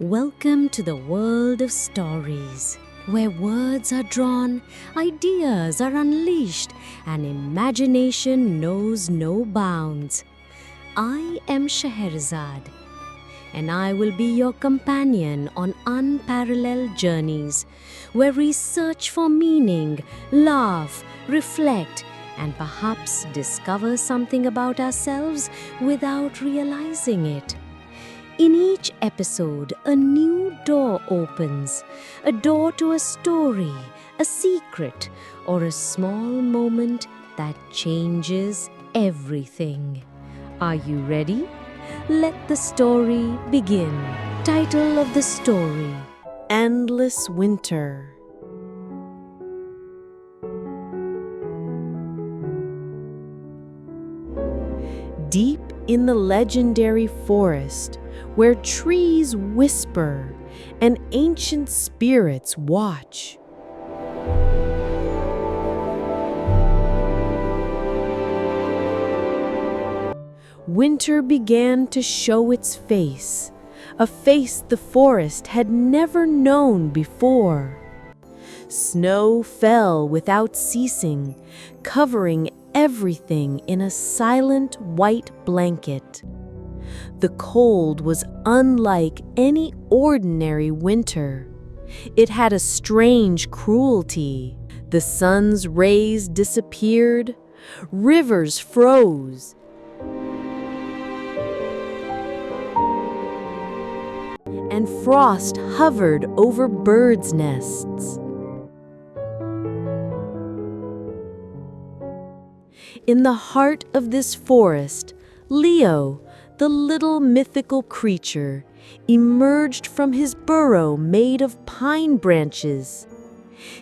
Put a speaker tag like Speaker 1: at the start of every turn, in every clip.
Speaker 1: Welcome to the world of stories, where words are drawn, ideas are unleashed, and imagination knows no bounds. I am Scheherazade, and I will be your companion on unparalleled journeys, where we search for meaning, laugh, reflect, and perhaps discover something about ourselves without realizing it. In each episode, a new door opens, a door to a story, a secret, or a small moment that changes everything. Are you ready? Let the story begin. Title of the story:
Speaker 2: Endless Winter. Deep in the legendary forest, where trees whisper and ancient spirits watch, winter began to show its face, a face the forest had never known before. Snow fell without ceasing, covering everything in a silent white blanket. The cold was unlike any ordinary winter. It had a strange cruelty. The sun's rays disappeared, rivers froze, and frost hovered over birds' nests. In the heart of this forest, Leo, the little mythical creature, emerged from his burrow made of pine branches.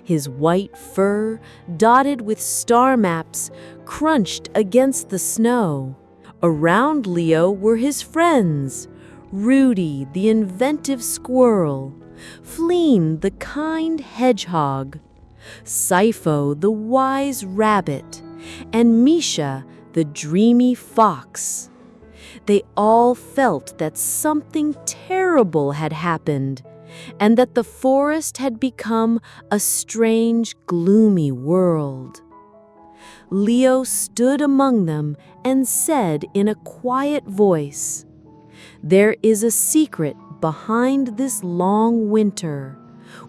Speaker 2: His white fur, dotted with star maps, crunched against the snow. Around Leo were his friends: Rudy, the inventive squirrel; Fleen, the kind hedgehog; Cipho, the wise rabbit; and Misha, the dreamy fox. They all felt that something terrible had happened, and that the forest had become a strange, gloomy world. Leo stood among them and said in a quiet voice, "There is a secret behind this long winter.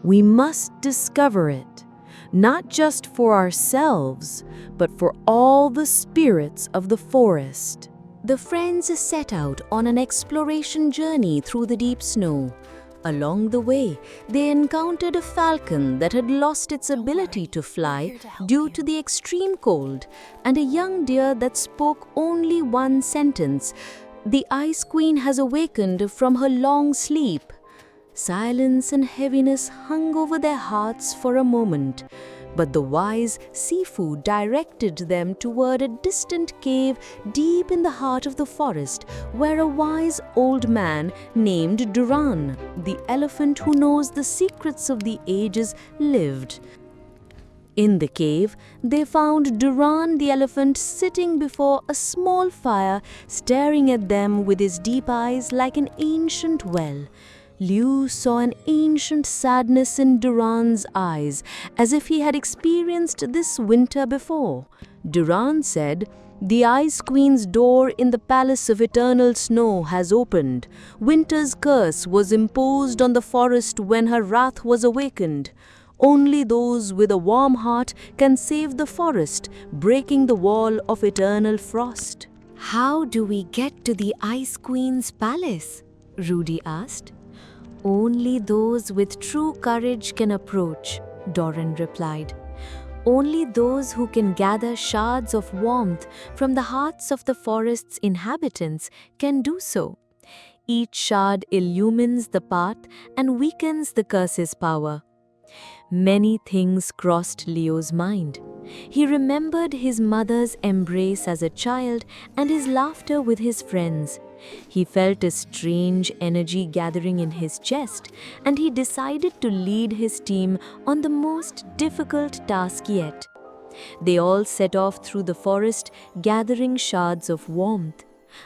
Speaker 2: We must discover it, not just for ourselves, but for all the spirits of the forest."
Speaker 1: The friends set out on an exploration journey through the deep snow. Along the way, they encountered a falcon that had lost its ability to fly due to the extreme cold, and a young deer that spoke only one sentence: "The Ice Queen has awakened from her long sleep." Silence and heaviness hung over their hearts for a moment, but the wise Cipho directed them toward a distant cave deep in the heart of the forest, where a wise old man named Duran, the elephant who knows the secrets of the ages, lived. In the cave, they found Duran the elephant sitting before a small fire, staring at them with his deep eyes like an ancient well. Liu saw an ancient sadness in Duran's eyes, as if he had experienced this winter before. Duran said, "The Ice Queen's door in the palace of eternal snow has opened. Winter's curse was imposed on the forest when her wrath was awakened. Only those with a warm heart can save the forest, breaking the wall of eternal frost."
Speaker 3: "How do we get to the Ice Queen's palace?" Rudy asked.
Speaker 1: "Only those with true courage can approach," Duran replied. "Only those who can gather shards of warmth from the hearts of the forest's inhabitants can do so. Each shard illumines the path and weakens the curse's power." Many things crossed Leo's mind. He remembered his mother's embrace as a child and his laughter with his friends. He felt a strange energy gathering in his chest, and he decided to lead his team on the most difficult task yet. They all set off through the forest, gathering shards of warmth.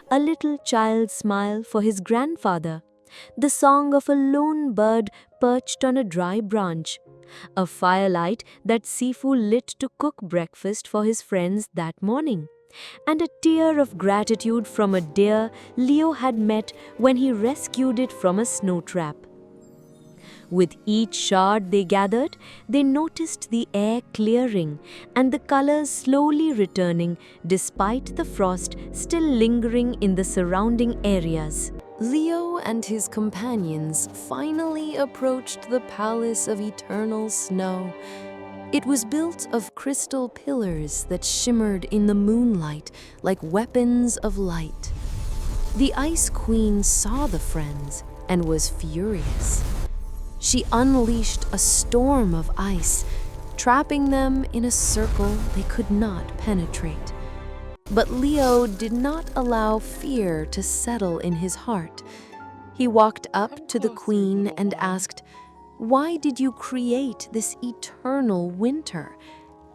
Speaker 1: A little child smiled for his grandfather,
Speaker 3: the song of a lone bird perched on a dry branch, a firelight that Cipho lit to cook breakfast for his friends that morning, and a tear of gratitude from a deer Leo had met when he rescued it from a snow trap. With each shard they gathered, they noticed the air clearing and the colors slowly returning despite the frost still lingering in the surrounding areas.
Speaker 2: Leo and his companions finally approached the palace of eternal snow. It was built of crystal pillars that shimmered in the moonlight like weapons of light. The Ice Queen saw the friends and was furious. She unleashed a storm of ice, trapping them in a circle they could not penetrate. But Leo did not allow fear to settle in his heart. He walked up to the queen and asked, "Why did you create this eternal winter?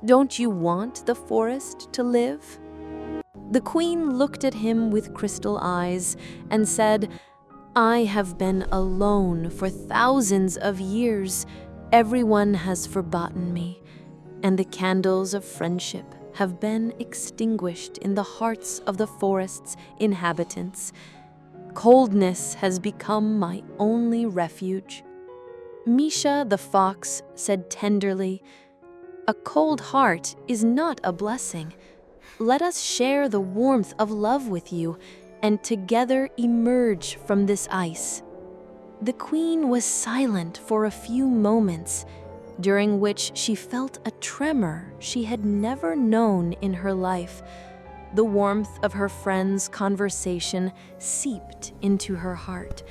Speaker 2: Don't you want the forest to live?" The queen looked at him with crystal eyes and said, "I have been alone for thousands of years. Everyone has forgotten me, and the candles of friendship have been extinguished in the hearts of the forest's inhabitants. Coldness has become my only refuge." Misha the fox said tenderly, "A cold heart is not a blessing. Let us share the warmth of love with you and together emerge from this ice." The queen was silent for a few moments, during which she felt a tremor she had never known in her life. The warmth of her friend's conversation seeped into her heart,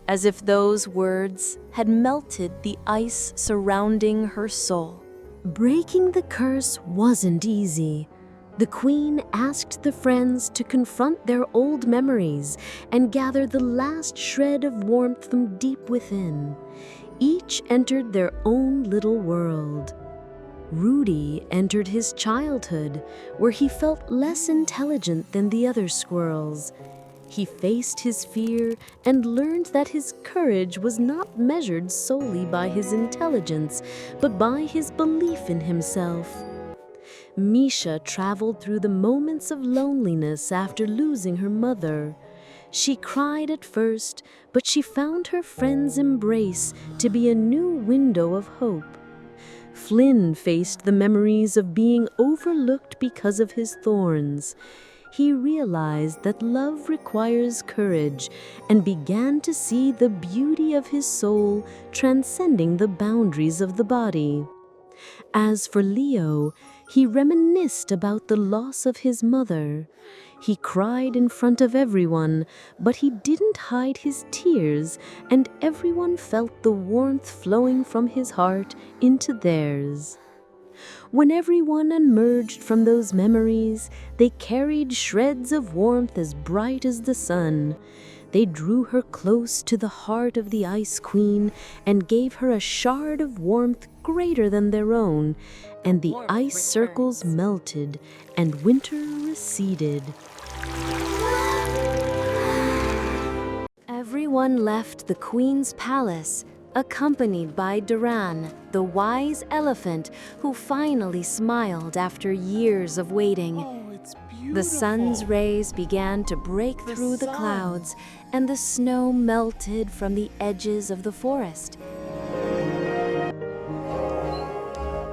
Speaker 2: as if those words had melted the ice surrounding her soul.
Speaker 1: Breaking the curse wasn't easy. The queen asked the friends to confront their old memories and gather the last shred of warmth from deep within. Each entered their own little world. Rudy entered his childhood, where he felt less intelligent than the other squirrels. He faced his fear and learned that his courage was not measured solely by his intelligence, but by his belief in himself. Misha traveled through the moments of loneliness after losing her mother. She cried at first, but she found her friend's embrace to be a new window of hope. Fleen faced the memories of being overlooked because of his thorns. He realized that love requires courage and began to see the beauty of his soul transcending the boundaries of the body. As for Leo, he reminisced about the loss of his mother. He cried in front of everyone, but he didn't hide his tears, and everyone felt the warmth flowing from his heart into theirs. When everyone emerged from those memories, they carried shreds of warmth as bright as the sun. They drew her close to the heart of the Ice Queen and gave her a shard of warmth greater than their own, and the ice circles melted and winter receded.
Speaker 3: Everyone left the queen's palace, accompanied by Duran, the wise elephant who finally smiled after years of waiting. The sun's rays began to break through the clouds, and the snow melted from the edges of the forest.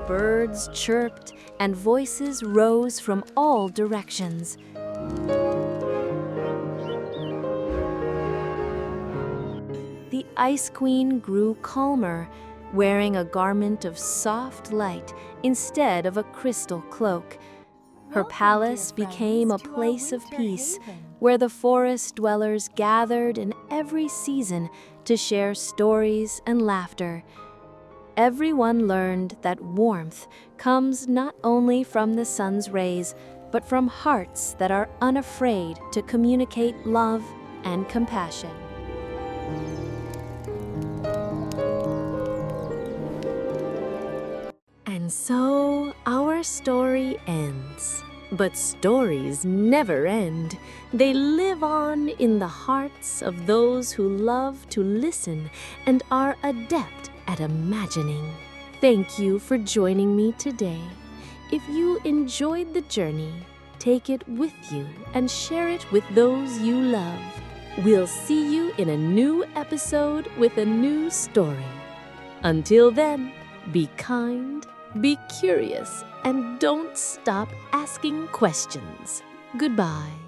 Speaker 3: Birds chirped, and voices rose from all directions. The Ice Queen grew calmer, wearing a garment of soft light instead of a crystal cloak. Her palace became a place of peace, where the forest dwellers gathered in every season to share stories and laughter. Everyone learned that warmth comes not only from the sun's rays, but from hearts that are unafraid to communicate love and compassion. And so our story ends. But stories never end. They live on in the hearts of those who love to listen and are adept at imagining. Thank you for joining me today. If you enjoyed the journey, take it with you and share it with those you love. We'll see you in a new episode with a new story. Until then, be kind, be curious, and don't stop asking questions. Goodbye.